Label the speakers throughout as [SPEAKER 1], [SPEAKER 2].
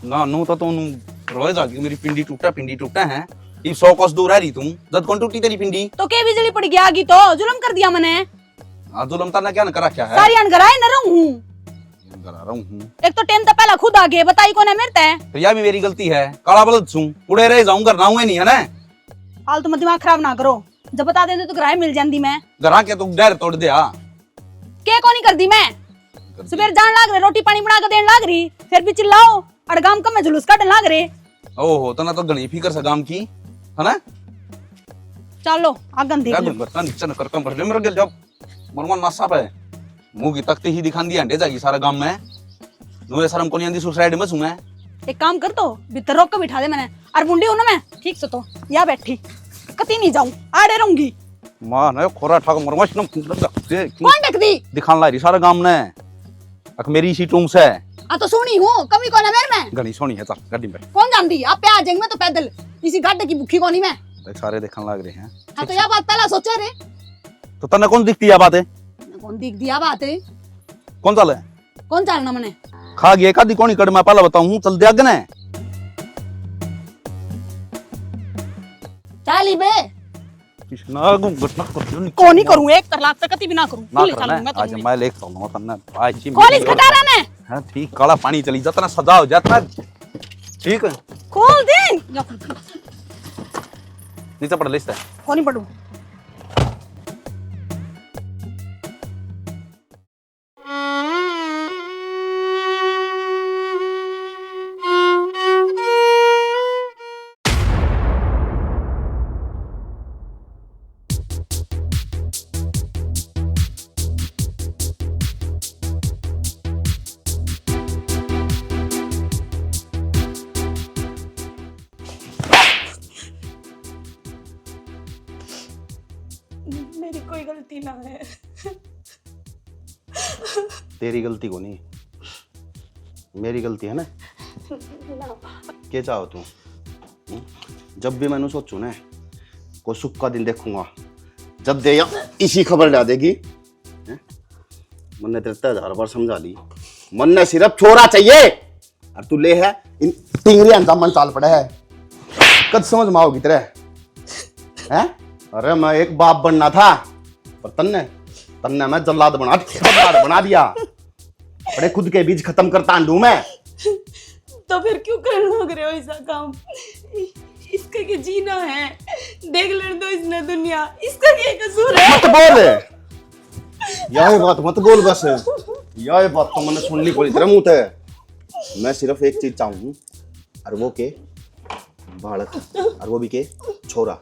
[SPEAKER 1] ना नू तो तू रोज आगे मेरी पिंडी टूटा है। ये 100 कोस दूर है रही तुम जद कौन टूटी तेरी पिंडी
[SPEAKER 2] तो के बिजली पड़ गया आगी तो जुल्म कर दिया मैंने।
[SPEAKER 1] आ जुल्म ता क्या न करा क्या है
[SPEAKER 2] सारी अनगराए न रहूं
[SPEAKER 1] करा रहा हूं।
[SPEAKER 2] एक तो टाइम तो पहला खुद आ गए बताई कौन है मेरे ते
[SPEAKER 1] तो यह भी मेरी गलती है काला बलद छू उड़े रह जाऊं करना हुए नहीं है ना।
[SPEAKER 2] हाल तुम दिमाग खराब ना करो जब बता देंगे तो किराए मिल जाती मैं
[SPEAKER 1] घरा के तू डर तोड़ दिया
[SPEAKER 2] के को नहीं कर दी मैं सवेर जान लाग रहे रोटी पानी बना के देने लाग रही फिर भी चिल्लाओ अड़गाम का मैं जुलूस काटने लाग रहे।
[SPEAKER 1] ओहो तना तो घनी फिकर से काम की है ना।
[SPEAKER 2] चलो आगन देख लो
[SPEAKER 1] बर्तन चन कर कम भर ले मेरे जब मनमन नासा पे मुंह की तख्ती ही दिखान दिया अंडे जागी सारा गांव में नुए शर्म को नहीं आंदी सुसाइड में मैं
[SPEAKER 2] एक काम कर तो भीतर रोक के बिठा दे मैंने और बुंडी हूं ना मैं ठीक से तो या बैठी कती नहीं जाऊं आड़े रहूंगी
[SPEAKER 1] मां ने खोरा ठाक मरमश न
[SPEAKER 2] कौन देख दी
[SPEAKER 1] दिखान ला रही सारा गांव ने अक मेरी सी टूम से
[SPEAKER 2] आ तो सोनी हूं कमी कौन है मेरे में
[SPEAKER 1] घनी सोनी है चल गाड़ी में
[SPEAKER 2] कौन जानती आप पे आ जाएंगे मैं तो पैदल इसी गाड्डे की भूखी कोनी मैं
[SPEAKER 1] देख सारे देखने लग रहे हैं।
[SPEAKER 2] हां तो यह बात पहला सोचा रे
[SPEAKER 1] तो तने कौन दिखती है बात है
[SPEAKER 2] कौन दिख दिया बात है
[SPEAKER 1] कौन चले
[SPEAKER 2] कौन चालना मैंने
[SPEAKER 1] खा गया का दी कोनी कड़ मैं पहला बताऊं चल दे अगने
[SPEAKER 2] चाली बे
[SPEAKER 1] कृष्णा गु घटना कर
[SPEAKER 2] कोनी करूं एक तरलाक पे कति भी ना करूं
[SPEAKER 1] ना
[SPEAKER 2] खुली
[SPEAKER 1] करना
[SPEAKER 2] चालूं मैं
[SPEAKER 1] आज
[SPEAKER 2] तो
[SPEAKER 1] मैं लेके चलूंगा तन्ने आज
[SPEAKER 2] कॉलेज खटारा ने
[SPEAKER 1] हां ठीक काला पानी चली जाता सजा हो जाता ठीक है
[SPEAKER 2] खोल दे
[SPEAKER 1] नीचे पड़ लिस्ट है
[SPEAKER 2] कोनी पढ़ू मेरी कोई गलती ना है
[SPEAKER 1] तेरी गलती को नहीं मेरी गलती है ना क्या चाहो तू जब भी मैंने सोचू ना को सुख का दिन देखूंगा जब दे इसी खबर ला देगी मन ने 30,000 बार समझा ली मन ने सिर्फ छोरा चाहिए और तू ले है इन टिंगरी अंजाम मन चाल पड़ा है कद समझ में आओगी तेरे हैं। अरे मैं एक बाप बनना था पर तन्ने मैं जल्लाद बना दिया बड़े खुद के बीज खत्म करता हूं मैं
[SPEAKER 2] तो फिर क्यों करने लग रहे हो ऐसा काम इसका क्या जीना है देख लेने दो इसने दुनिया इसका क्या कसूर है
[SPEAKER 1] मत बोल यह बात मत बोल बस यह बात तो मैंने सुन ली पड़ी तेरे मुंह से। मैं सिर्फ एक चीज चाहूं और वो के बालक और वो भी के छोरा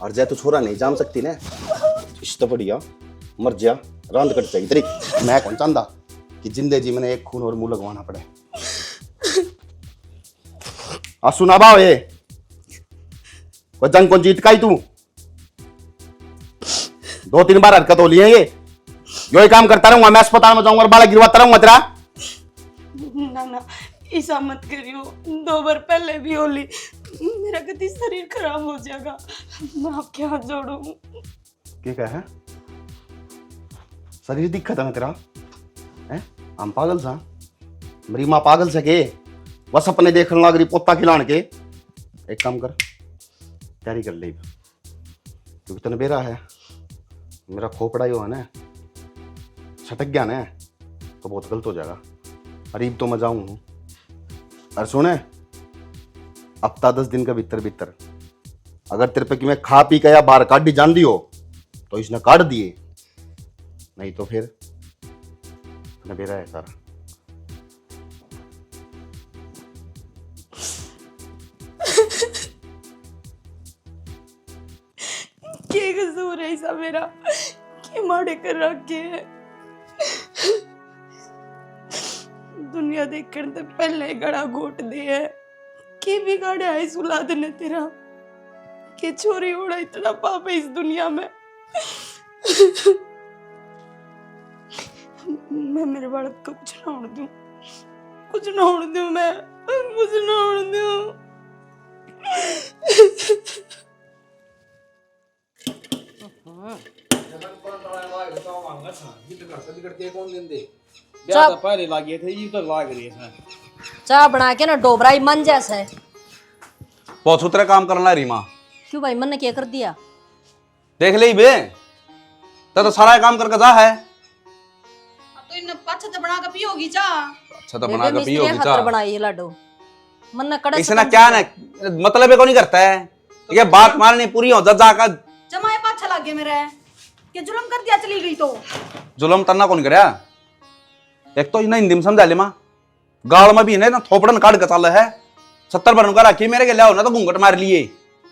[SPEAKER 1] और जय तो छोरा नहीं जाम सकती ना इश्त बढ़िया मर जा रांद कट चाहिए तेरी। मैं कौन चाहता कि जिंदे जी मैंने एक खून और मुंह लगवाना पड़े। आ सुना बाव ये कोई जंग कौन जीत का ही तू 2-3 बार हरकत हो लिए ये यो ही काम करता रहूंगा मैं अस्पताल में जाऊंगा और बाला गिरवाता रहूंगा तेरा।
[SPEAKER 2] ना ऐसा मत करियो 2 बार पहले भी होली मेरा कति शरीर खराब हो जाएगा मैं आपके हाथ जोड़ू।
[SPEAKER 1] क्या है शरीर दिक्कत है ना तेरा हैं हम पागल सा मेरी माँ पागल से के बस अपने देखने लग रही पोता खिलाने के। एक काम कर तैयारी कर ले क्योंकि तने बेरा है मेरा खोपड़ा ही हो है ना छटक गया ना तो बहुत गलत हो जाएगा। अरीब तो मैं जाऊं और सुने हफ्ता 10 दिन का भीतर अगर तेरे पे कि मैं खा पी के या बाहर काट दी जान दी हो तो इसने काट दिए नहीं तो फिर नबेरा है सारा।
[SPEAKER 2] क्या कसूर है ऐसा मेरा कि माड़े कर रखे है दुनिया देखने से पहले गड़ा घोट दे है के बिगाड़े है इस औलाद ने तेरा के छोरी ओड़ा इतना पाप है इस दुनिया में। मैं मेरे बालक को कुछ ना होने दूं मैं कुछ ना होने दूं।
[SPEAKER 3] पहले लागे थे ये तो लाग रही है चाय बना के ना डोबराई मन जैसा है।
[SPEAKER 4] बहुत उतरे काम करना रही माँ।
[SPEAKER 3] क्यों भाई, मन ने क्या कर दिया?
[SPEAKER 4] देख ले बे, तो सारा काम करके जा है।
[SPEAKER 2] तो इन अच्छा तो बना के पियोगी चा।
[SPEAKER 4] अच्छा तो बना के पियोगी
[SPEAKER 3] खातर
[SPEAKER 4] चाह।
[SPEAKER 3] बनाई है लाडो। मन ने कड़क
[SPEAKER 4] इसने क्या ना मतलब को नहीं करता है, ये बात मारनी पूरी हो जा का।
[SPEAKER 2] जमाए पाछा लग गया मेरा कि जुल्म कर दिया चली गई तो।
[SPEAKER 4] जुलम तन्ना कौन करया? एक तो इन्हें हिंदी में समझा ले माँ, गाल में भी ना थोपड़न काट के चल है। 70 बरन का रखी मेरे के लिया ना तो घूंघट मार लिए।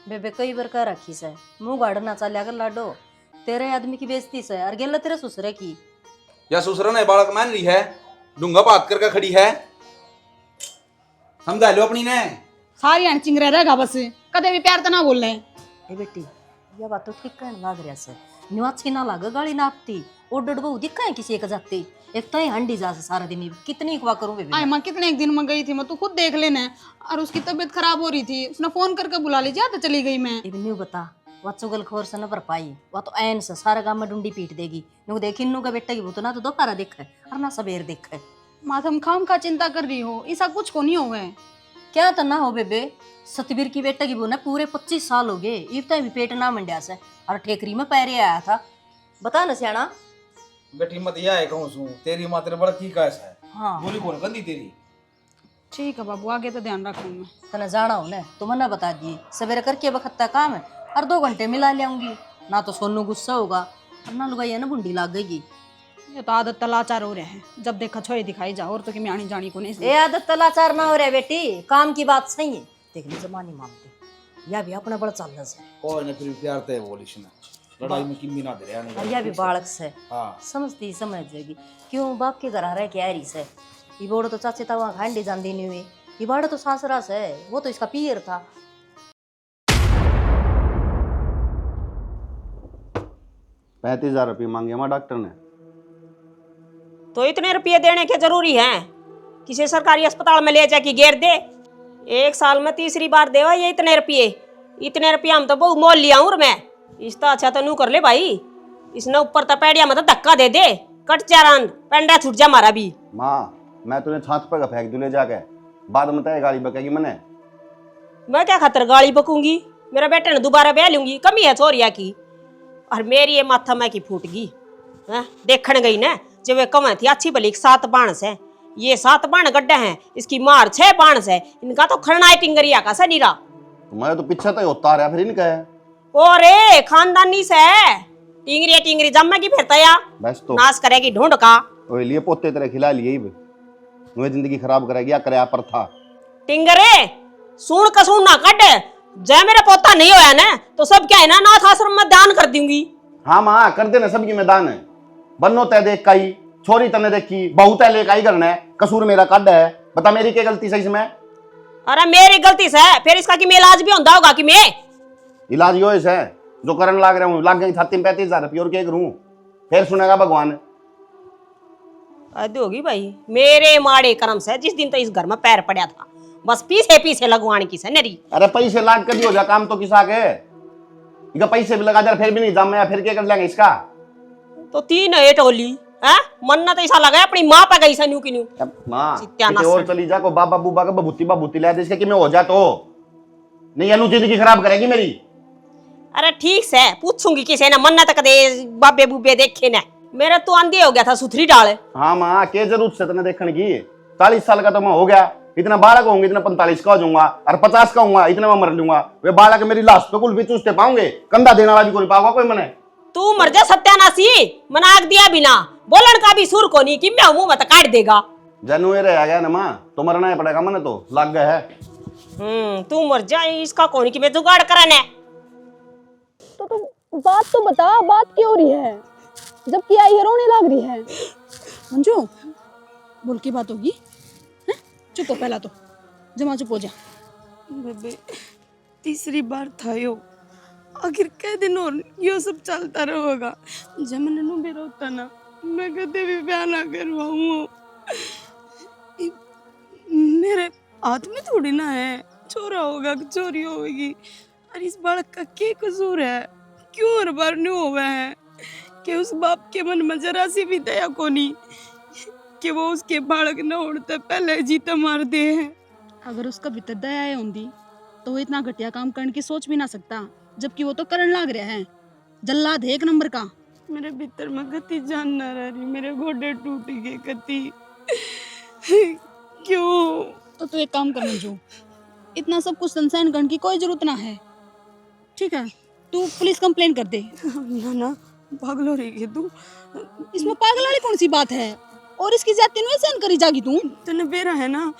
[SPEAKER 3] बेबे कई बार कह रखी से मुंह गाड़ना चलिया कर लाडो। तेरे आदमी की बेइज्जती से और गेल तेरे ससुरे की।
[SPEAKER 4] या ससुर ने बालक मान रही है, डूंगा बात करके खड़ी है। समझा लो अपनी ने।
[SPEAKER 5] सारी अनचिंग रहेगा बस, कदे भी प्यार तो ना बोल रहे।
[SPEAKER 3] ए बेटी, ये बात तो ठीक कहने लाग रहा से। निवाच की ना लागे गाड़ी नापती और डडबो दिखा है किसी एक जाती। एक तो ही हंडी जा से सारा दिन कितनी ख्वा करूं बेबी।
[SPEAKER 5] आई माँ कितने एक दिन में गई थी, मैं तू खुद देख लेना। और उसकी तबीयत खराब हो रही थी, उसने फोन करके बुला लीजिए तो चली गई मैं।
[SPEAKER 3] इब न्यू बता वो चुगल खबर से न पर पाई वो तो ऐन से सारा गांव में डुंडी पीट देगी। नु देखी इन्नू का बेटा की भूत ना तो दोपहर देखे और ना सबेर देखे।
[SPEAKER 5] माँ तुम खाम का चिंता कर रही हो, ऐसा कुछ को नहीं हो गए।
[SPEAKER 3] क्या तो ना हो बेबे, सतबीर की बेटा की बहू ने पूरे 25 साल हो गए, इब तक भी पेट ना मंड्या से और ठेकरी में पैरे आया था। बता न सियाना।
[SPEAKER 6] बेटी मत या है कहूं सू तेरी माँ तेरे बड़ा की कैसा है।
[SPEAKER 3] हाँ
[SPEAKER 6] बोली कौन गंदी तेरी।
[SPEAKER 5] ठीक है बाबू, आगे तो ध्यान रखूंगी मैं।
[SPEAKER 3] तने जाना हो ना तो मना बता दिए, सवेरे करके बखत्ता काम है और 2 घंटे मिला लियाऊंगी। ना तो सोनू गुस्सा होगा और ना लुगाई है ना बुंडी लाग गई।
[SPEAKER 5] ये तो आदत तलाचार हो रहे हैं, जब देखा छोए दिखाई जा और तो कि मैं आनी जानी को नहीं।
[SPEAKER 3] ए आदत तलाचार ना हो रहा बेटी, काम की बात सही है। देख ली जमानी मानती या भी अपने बड़ा चल रहा है।
[SPEAKER 6] कोई ने फिर प्यार ते बोलिश ना, लड़ाई में किम्मी ना दे रहा
[SPEAKER 3] या भी बालक से
[SPEAKER 6] हां
[SPEAKER 3] समझती समझ जाएगी। क्यों बाप के घर आ रहा है क्या रही से। ये बोड़ो तो चाचे ता वहां खांडी जांदी नहीं हुई, ये बाड़ो तो सासरा से, वो तो इसका पियर था।
[SPEAKER 1] 35,000 रुपये मांगे हमारे डॉक्टर ने।
[SPEAKER 7] तो इतने रुपये देने के जरूरी हैं? किसी सरकारी अस्पताल में ले जाके घेर दे। 1 साल में तीसरी बार देवा ये इतने रुपये। इतने रुपये हम तो बहुत मोल लिया हूँ मैं। इसका अच्छा तो नू कर ले भाई। इसने ऊपर तपेड़िया में तो धक्का दे दे, कट चारान पेंडा छूट जा मारा भी।
[SPEAKER 1] माँ मैं तुझे छात पर फेंक दूँ ले जाके, बाद में तय गाड़ी बकेगी मैंने।
[SPEAKER 7] मैं क्या खातर गाली बकूंगी? मेरा बेटे ने दोबारा ब्याह लूंगी, कमी है छोरिया की। और मेरी ये माथा मैं की फूट गई है। देखने गई ना जब वे कम थी अच्छी भली 7 बाणस है, ये 7 बाण गड्ढे हैं, इसकी मार 6 बाणस है। इनका तो खरनाए टिंगरिया का सनीरा।
[SPEAKER 1] मैं तो पीछे तो होता रहा फिर इनका है।
[SPEAKER 7] ओरे खानदानी से टिंगरी टिंगरी जम्मे की फिरता या
[SPEAKER 1] बस तो
[SPEAKER 7] नाश करेगी ढूंढ का।
[SPEAKER 1] ओए लिए पोते तेरे खिला लिए मुझे जिंदगी खराब करेगी या करे पर था।
[SPEAKER 7] टिंगरे सुन कसुन ना कट, जय मेरा पोता नहीं होया ना तो सब क्या है ना नाथ आश्रम में दान कर दूंगी।
[SPEAKER 1] हाँ माँ कर देना, सबकी मैदान है। बनो तय देख काई, छोरी तने देखी, बहू तय ले काई करना है, कसूर मेरा काट है। बता मेरी क्या गलती सही इसमें?
[SPEAKER 7] अरे मेरी गलती से फिर इसका कि मैं इलाज भी होता होगा कि मैं
[SPEAKER 1] इलाज यो है जो करन लाग रहा हूँ, लाग गई छाती में 35,000 रुपये और क्या करूँ? फिर सुनेगा भगवान।
[SPEAKER 7] आदि होगी भाई मेरे माड़े कर्म से जिस दिन तो इस घर में पैर पड़ा था, बस पीछे पीछे लगवाने की से नरी।
[SPEAKER 1] अरे पैसे लाग कर हो जा काम तो किसा के इनका पैसे भी लगा जा फिर भी नहीं जाम मैं फिर क्या कर लेंगे इसका।
[SPEAKER 7] तो 3 है टोली है मन्ना तो ऐसा लगा अपनी माँ पे गई से न्यू की न्यू।
[SPEAKER 1] माँ
[SPEAKER 7] चित्त्यानाश
[SPEAKER 1] और चली जा को बाबा बूबा का बबूती ले दे इसके कि मैं हो जा तो नहीं अनु जिंदगी खराब करेगी मेरी।
[SPEAKER 7] अरे ठीक से पूछूंगी किसी ने मन्ना तक दे बाबे बूबे देखे ना। मेरा तो आंधे हो गया था सुथरी डाले।
[SPEAKER 1] हाँ माँ के जरूरत से तने देखने की 40 साल का तो मैं हो गया, इतना 12 का होंगे, इतना 45 का हो जाऊंगा और 50 का होऊंगा, इतना मैं मर लूंगा। वे बालक मेरी लाश पे कुल भी चूसते पाऊंगे, कंधा देने वाला भी कोई पाऊंगा कोई मने।
[SPEAKER 7] तू मर जा सत्यानाशी, मनाक दिया बिना बोलन का भी सुर को नहीं कि मैं मुंह मत काट देगा।
[SPEAKER 1] जनू ये रह गया ना माँ तो मरना ही पड़ेगा मने तो लग गया है।
[SPEAKER 7] तू मर जा इसका कौन की मैं जुगाड़ कराने।
[SPEAKER 8] तो तुम बात तो बता, बात क्यों हो रही है जबकि आई है रोने लग रही है।
[SPEAKER 5] मंजू बोल की बात होगी, चुप हो पहला तो, जमा चुप हो जा।
[SPEAKER 2] बेबे तीसरी बार था यो, आखिर कै दिन और यो सब चलता रहेगा। जब मैंने नु बेरा होता ना मैं कदे भी ब्याह ना करवाऊँ। मेरे हाथ में थोड़ी ना है, छोरा होगा चोरी होगी। और इस बालक का क्या कसूर है, क्यों हर बार न्यू हुआ है कि उस बाप के मन में जरा सी भी दया को नहीं। कि वो उसके बालक न उड़ते पहले जीते मार दे हैं।
[SPEAKER 5] अगर उसका भीतर दया है होंदी तो वो इतना घटिया काम करने की सोच भी ना सकता, जबकि वो तो करण लाग रहा है, जल्लाद है एक नंबर का।
[SPEAKER 2] मेरे भीतर में गति जान न रही, मेरे गोडे टूट गए गति। क्यों?
[SPEAKER 5] तो तू एक काम कर मंजू, इतना सब कुछ सहन करने की कोई जरूरत ना है, ठीक है? तू पुलिस कंप्लेन कर दे।
[SPEAKER 2] ना ना, पागल हो रही है तू।
[SPEAKER 5] इसमें पागल वाली कौन सी बात है? और इसकी जाति नहीं सहन करी जागी तू?
[SPEAKER 2] तने बेरा है ना,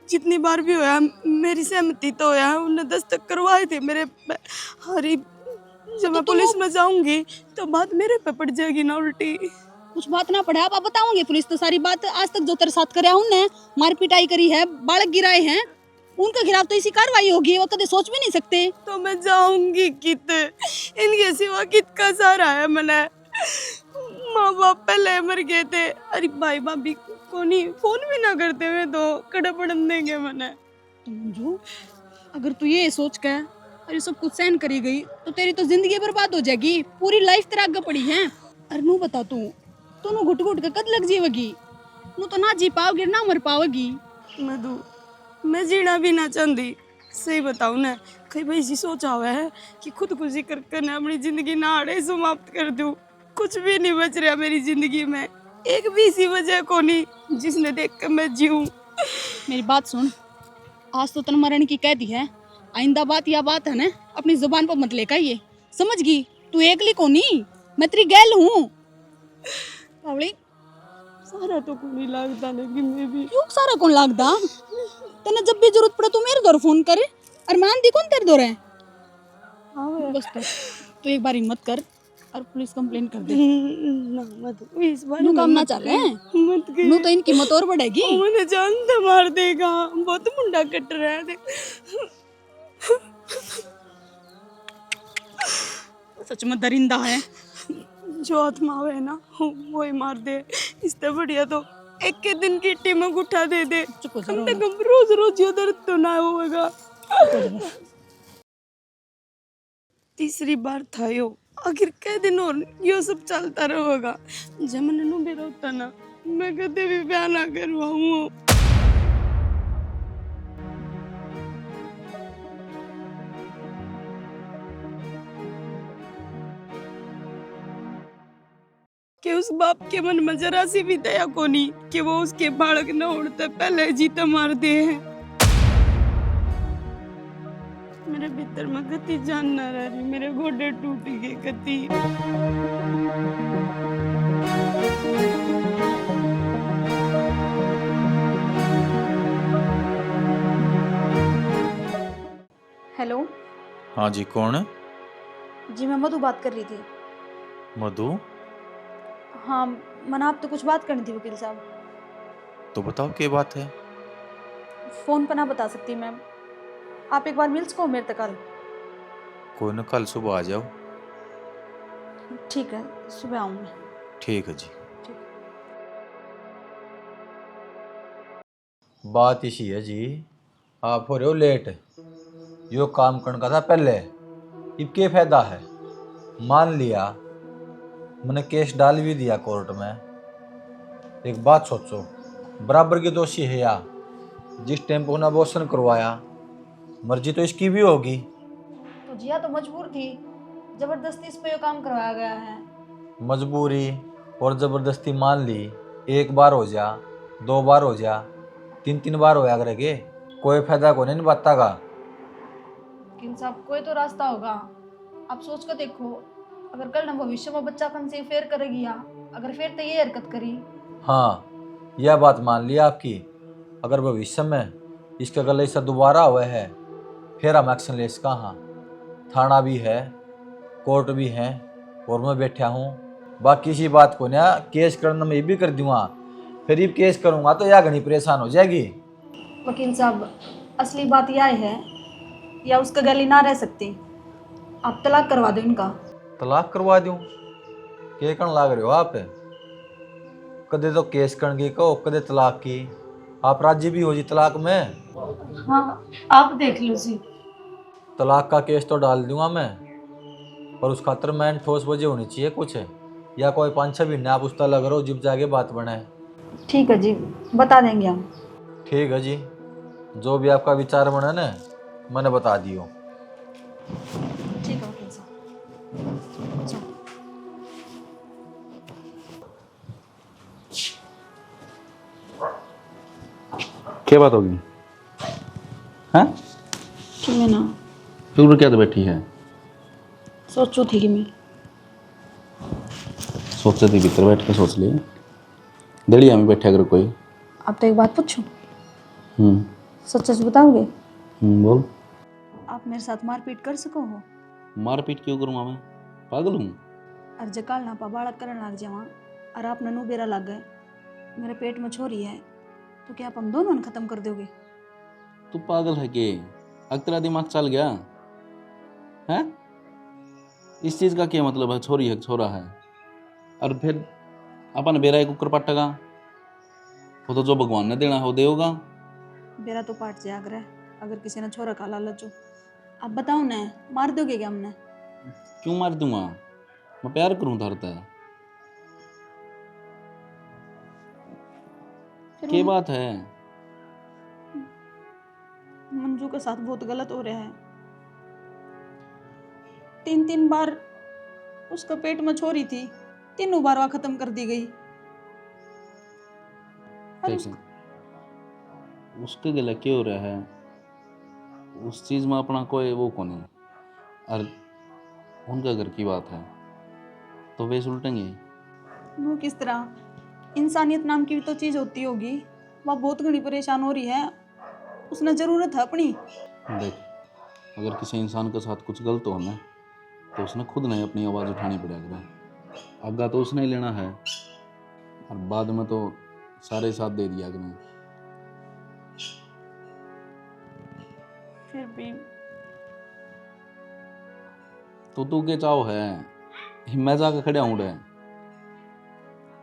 [SPEAKER 2] जितनी बार भी होया मेरी सहमति तो होया, उन्हें दस्तक करवाए थे मेरे हरी। जब मैं पुलिस में जाऊंगी तो बात मेरे पे पड़ जाएगी ना उल्टी।
[SPEAKER 5] कुछ बात ना पड़े, आप बताओगे पुलिस तो सारी बात। आज तक जो तेरे साथ करे उनने मार पिटाई करी है, बालक गिराए हैं, उनके खिलाफ तो इसी कार्रवाई होगी, वो कभी सोच भी नहीं सकते।
[SPEAKER 2] तो मैं जाऊंगी कित, इनके सिवा कित का सहारा है मैंने। माँ बाप पहले मर गए थे, अरे भाई भाभी को नहीं फोन भी ना करते हुए तो कड़ा पड़न देंगे मैंने।
[SPEAKER 5] तो मंजू, अगर तू ये सोच के अरे सब कुछ सहन करी गई तो तेरी तो जिंदगी बर्बाद हो जाएगी, पूरी लाइफ तेरे आगे पड़ी है। अरे नू बता तू नु घुट घुट के कद लग जीवेगी, नू तो ना जी पाओगी ना मर पाओगी।
[SPEAKER 2] मधु, मैं जीना भी ना चाहती, सही बताऊँ ना, कई भाई ऐसी सोचा हुआ है कि खुदकुशी कर ना अपनी जिंदगी ना आड़े समाप्त कर दूं। कुछ भी नहीं बच रहा मेरी जिंदगी में, एक भी इसी वजह को नहीं जिसने देख कर मैं जीऊं।
[SPEAKER 5] मेरी बात सुन, आज तो तन मरण की कह दी है, आइंदा बात या बात है ना अपनी जुबान पर मत लेकर, ये समझ गई? तू एकली को नहीं, मैं तेरी गैल हूँ। पावली
[SPEAKER 2] सारा तो को नहीं लगता लेकिन मैं भी
[SPEAKER 5] क्यों सारा कौन लागदा? तने जब भी जरूरत पड़े तू मेरे दौर फोन करे, अरमान दी कौन तेरे दौर है? बस तो एक बार हिम्मत कर और पुलिस कंप्लेन कर दे।
[SPEAKER 2] ना मधु, इस बार
[SPEAKER 5] नू काम ना चले,
[SPEAKER 2] मत कर।
[SPEAKER 5] नू तो इनकी मत और बढ़ेगी।
[SPEAKER 2] मैंने जान से मार देगा, बहुत मुंडा कट रहा है।
[SPEAKER 5] सच में दरिंदा है।
[SPEAKER 2] जो आत्मा है ना वो ही मार दे, इससे बढ़िया तो एक के दिन की टीम उठा दे दे,
[SPEAKER 5] चुप हो
[SPEAKER 2] कम से कम रोज रोज ये दर्द तो ना होगा। तीसरी बार था यो, आखिर कै दिन और यो सब चलता रहेगा। जब मैंने नु बेरा होता ना, मैं कदे भी ब्याह ना करवाऊं। कि उस बाप के मन में जरा सी भी दया को नहीं कि वो उसके बालक न उड़ते पहले जीते मार दे हैं। मेरे भीतर में गति जान न रही, मेरे गोडे टूट गए गति।
[SPEAKER 9] हेलो।
[SPEAKER 10] हाँ जी, कौन है?
[SPEAKER 9] जी मैं मधु बात कर रही थी।
[SPEAKER 10] मधु?
[SPEAKER 9] हाँ मना, आप तो कुछ बात करनी थी वकील साहब।
[SPEAKER 10] तो बताओ क्या बात है?
[SPEAKER 9] फ़ोन पर ना बता सकती मैम, आप एक बार मिल सको मेरे तक कल?
[SPEAKER 10] कोई ना, कल सुबह आ जाओ।
[SPEAKER 9] ठीक है, सुबह आऊँगी।
[SPEAKER 10] ठीक है जी।
[SPEAKER 6] बात इसी है जी, आप हो रहे हो लेट। यो काम करने का था पहले, अब क्या फायदा है? मान लिया, मैंने केस डाल भी दिया कोर्ट में। एक बात सोचो, बराबर की दोषी है या जिस टाइम पर उन्हें अबॉर्शन करवाया, मर्जी तो इसकी भी होगी।
[SPEAKER 9] तो जिया तो मजबूर थी, जबरदस्ती इस पे ये काम करवाया गया है।
[SPEAKER 6] मजबूरी और ज़बरदस्ती मान ली, एक बार हो जा, 2 बार हो जा, 3 बार होया करेगे, कोई फायदा को नहीं बात का।
[SPEAKER 9] वकील साहब कोई तो रास्ता होगा, आप सोच कर देखो, अगर कल ना भविष्य में बच्चा कंसीव फिर करेगी या अगर फिर तो ये हरकत करी।
[SPEAKER 6] हाँ, यह बात मान ली आपकी, अगर भविष्य में इसका गले से दोबारा हुआ है फिर हम एक्शन ले इसका। हाँ, थाना भी है, कोर्ट भी है और मैं बैठा हूँ। बाकी इसी बात को ना केस करना मैं भी कर दूँगा, फिर ये केस करूँगा तो यह घनी परेशान हो जाएगी।
[SPEAKER 9] वकील साहब असली बात यह है या उसका गली ना रह सकती, आप तलाक करवा दो इनका।
[SPEAKER 6] तलाक करवा दूँ? क्या करने लग रहे हो आप? कदे तो केस करने की कहो, कदे तलाक की। आप राजी भी हो जी तलाक में?
[SPEAKER 9] हाँ आप देख लो जी।
[SPEAKER 6] तलाक का केस तो डाल दूंगा मैं, पर उस खातर मैं ठोस वजह होनी चाहिए कुछ, या कोई 5-6 महीने आप उसका लग रहा हो जब जाके बात बनाए।
[SPEAKER 9] ठीक है जी, बता देंगे हम।
[SPEAKER 6] ठीक है जी, जो भी आपका विचार बना ना मैंने बता दियो।
[SPEAKER 9] ठीक है वकील साहब, चलो।
[SPEAKER 4] क्या बात होगी? हाँ
[SPEAKER 9] कि मैं ना
[SPEAKER 4] फिर क्या तो बैठी है?
[SPEAKER 9] सोचू थी कि मैं
[SPEAKER 4] सोचे थी भीतर बैठ के सोच लिया दलिया में बैठे अगर कोई।
[SPEAKER 9] आप तो एक बात पूछूं,
[SPEAKER 4] हम्म
[SPEAKER 9] सच सच बताओगे?
[SPEAKER 4] बोल।
[SPEAKER 9] आप मेरे साथ मारपीट कर सको हो?
[SPEAKER 4] मारपीट क्यों करूँगा मैं? पागल हूँ?
[SPEAKER 9] और जकाल ना पा बालक करने लग जावा और आप ननू बेरा लग गए, मेरे पेट में छोरी है, तो क्या आप हम दोनों ने खत्म कर दोगे?
[SPEAKER 4] तू पागल है के? अब तेरा दिमाग चल गया है? इस चीज का क्या मतलब है? छोरी है छोरा है, और फिर अपन बेरा एक कुकर पटेगा, वो तो जो भगवान ने देना हो देगा।
[SPEAKER 9] बेरा तो पाट जाग रहा है, अगर किसी ने छोरा का लालच हो। आप बताओ ना, मार दोगे क्या हमने?
[SPEAKER 4] क्यों मार दूंगा? मैं प्यार करूं धरता है। क्या बात है?
[SPEAKER 9] मंजू के साथ बहुत गलत हो रहा है। 3 बार उसका पेट में छोरी थी, 3 बार वह खत्म कर दी गई। और
[SPEAKER 4] देख, उसके गला क्या हो रहा है? उस चीज में अपना कोई वो कौन है? और उनका घर की बात है तो वे उल्टेंगे।
[SPEAKER 9] वो किस तरह? इंसानियत नाम की भी तो चीज होती होगी। वह बहुत घनी परेशान हो रही है, उसने जरूरत है अपनी।
[SPEAKER 4] देख, अगर किसी इंसान के साथ कुछ गलत हो ना तो उसने खुद नहीं अपनी आवाज़ उठानी पड़ेगा। आगा तो उसने ही लेना है, और बाद में तो सारे साथ दे दिया अगर।
[SPEAKER 9] फिर भी
[SPEAKER 4] तो तू के चाहो है? मैं जाकर खड़ा हूँ डे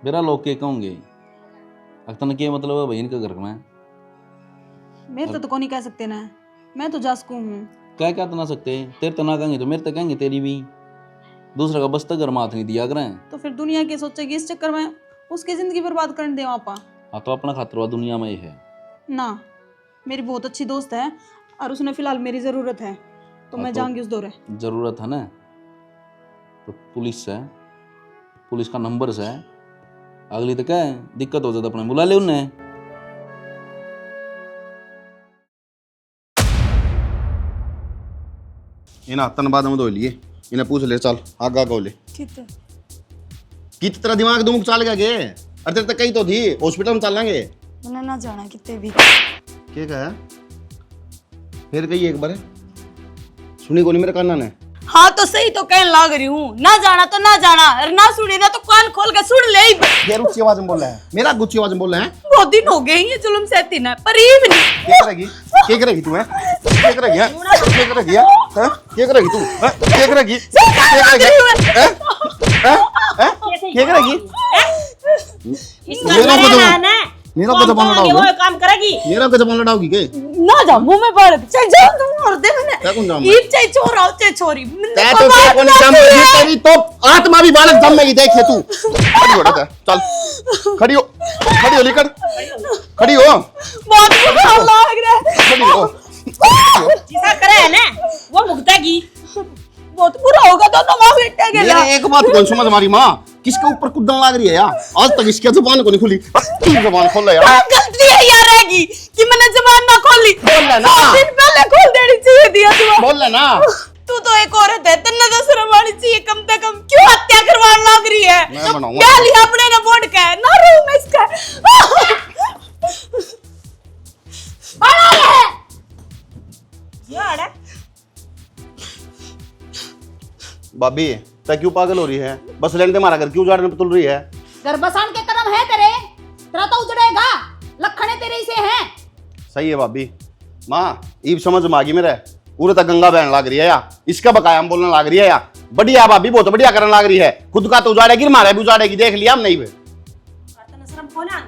[SPEAKER 4] मेरा लोग के कहोगे? अक्तन के मतलब है भाई इनके घर में?
[SPEAKER 9] मेरे तो नहीं कह सकते ना, मैं तो जासकू हूँ।
[SPEAKER 4] क्या क्या तो ना सकते? तेरे तो ना कहेंगे तो मेरे तो कहेंगे, तेरी भी। दूसरा का बस तक घर माथ नहीं दिया करें
[SPEAKER 9] तो फिर दुनिया की सोचेगी इस चक्कर में उसकी जिंदगी बर्बाद करने दे आपा।
[SPEAKER 4] हाँ तो अपना खतरा दुनिया में ही है
[SPEAKER 9] ना, मेरी बहुत अच्छी दोस्त है और उसने फिलहाल मेरी जरूरत है, तो
[SPEAKER 4] हाँ
[SPEAKER 9] मैं
[SPEAKER 4] तो
[SPEAKER 9] जाऊंगी उस दौरे।
[SPEAKER 4] जरूरत है ना, तो पुलिस से, पुलिस का नंबर से अगली तो क्या है दिक्कत हो जाता अपने बुला ले उन्हें।
[SPEAKER 1] इन्हें तन बाद में धो लिए, इन्हें पूछ ले, चल आगा गो ले। कित तेरा दिमाग दुमुक चल गया गे? अरे तेरे तक कही तो थी हॉस्पिटल में चलेंगे।
[SPEAKER 2] मैंने ना जाना कितने भी।
[SPEAKER 1] क्या कहा? फिर कही एक बार सुनी को नहीं मेरे काना ने?
[SPEAKER 2] हाँ तो सही तो कहने लाग रही हूँ, ना जाना तो ना जाना, और ना सुने ना तो कान खोल के सुन ले।
[SPEAKER 1] यार ऊंची आवाज में बोल रहा है, मेरा गुच्ची आवाज में बोल रहा है।
[SPEAKER 2] बहुत दिन हो गए ये जुल्म सहती ना, पर ये भी नहीं।
[SPEAKER 1] क्या करेगी? क्या करेगी तू? है क्या करेगी? है क्या करेगी? है क्या करेगी तू? है क्या करेगी? क्या करेगी? क्या करेगी? मेरा को जबान लड़ाओगी?
[SPEAKER 7] वो काम करेगी।
[SPEAKER 1] मेरा को जबान लड़ाओगी के?
[SPEAKER 2] ना जा मुंह में पड़ चल जाओ तुम और दे मैंने।
[SPEAKER 1] क्या कौन जाऊं?
[SPEAKER 2] ये चाहे छोरा हो चाहे छोरी,
[SPEAKER 1] क्या तो तेरे को नहीं जमेगी, तेरी तो आत्मा भी बालक जमेगी। देख ले तू, खड़ी हो बेटा, चल खड़ी हो लेकर खड़ी हो।
[SPEAKER 2] बहुत बुरा लग रहा है।
[SPEAKER 1] खड़ी हो।
[SPEAKER 7] जिसा करे है ना वो भुगतेगी।
[SPEAKER 2] बहुत बुरा होगा तो मां बेटा के
[SPEAKER 1] मेरे एक बात कौन समझ हमारी माँ किसके ऊपर कुदन लग रही है यार? आज तक इसकी जुबान को नहीं खुली, तू जुबान खोल ले यार।
[SPEAKER 2] गलती है यार रहेगी कि मैंने जबान ना खोली।
[SPEAKER 1] बोल ले ना,
[SPEAKER 2] दिन पहले खोल देनी चाहिए दिया जुबान।
[SPEAKER 1] बोल ले ना।
[SPEAKER 2] तू तो एक औरत है, तन्ने तो शर्म आनी चाहिए कम से कम। क्यों हत्या करवाने लग रही है?
[SPEAKER 1] मैं बनाऊंगा।
[SPEAKER 2] क्या लिया अपने ने वोट का ना रू मैं इसका बड़ा है
[SPEAKER 7] यार
[SPEAKER 1] भाभी तै क्यों पागल हो रही है? बस लेने दे, हमारा घर क्यों उजाड़ने पे तुल रही है?
[SPEAKER 3] घर बसान के कदम है तेरे, तेरा तो उजड़ेगा, लखने तेरे से हैं।
[SPEAKER 1] सही है भाभी। माँ ईब समझ में आ गई मेरे, पूरे तक गंगा बहन लग रही है या इसका बकाया हम बोलने लग रही है या? बढ़िया भाभी, बहुत बढ़िया करने लग रही है। खुद का तो उजाड़ेगी, हमारा भी उजाड़ेगी, देख लिया हम नहीं भी।
[SPEAKER 7] शर्म कोना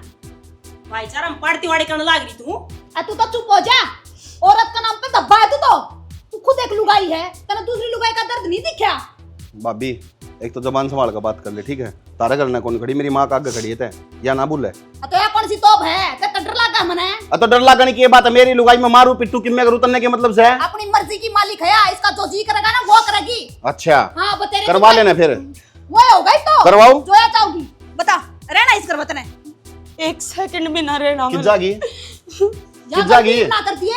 [SPEAKER 7] भाईचारा हम पढ़ती वाड़ी करने लग रही तू।
[SPEAKER 3] तू तो चुप हो जा, औरत का नाम पे धब्बा है तू खुद एक लुगाई है, तेरा दूसरी लुगाई का दर्द नहीं दिखा।
[SPEAKER 1] भाभी एक तो जबान संभाल कर बात कर ले, ठीक है? तारा घर ना कौन खड़ी, मेरी माँ का आगे खड़ी है ते, या ना बोले।
[SPEAKER 3] तो ये कौन सी तोप है ते तो डर लगा मने।
[SPEAKER 1] तो डर लगने की बात है, मेरी लुगाई में मारू पिट्टू कि मैं करूँ उतरने के मतलब से है।
[SPEAKER 3] अपनी मर्जी की मालिक है, इसका जो जी करेगा ना वो करेगी।
[SPEAKER 1] अच्छा
[SPEAKER 3] हाँ बतेरे
[SPEAKER 1] करवा लेना फिर,
[SPEAKER 3] वो हो गई तो
[SPEAKER 1] करवाओ।
[SPEAKER 3] जो चाहोगी बता, रहना इस करवत ने।
[SPEAKER 2] एक सेकंड भी ना रहना
[SPEAKER 1] किस
[SPEAKER 2] मैंने।
[SPEAKER 1] जागी
[SPEAKER 3] किस
[SPEAKER 1] जागी
[SPEAKER 3] ना कर दिए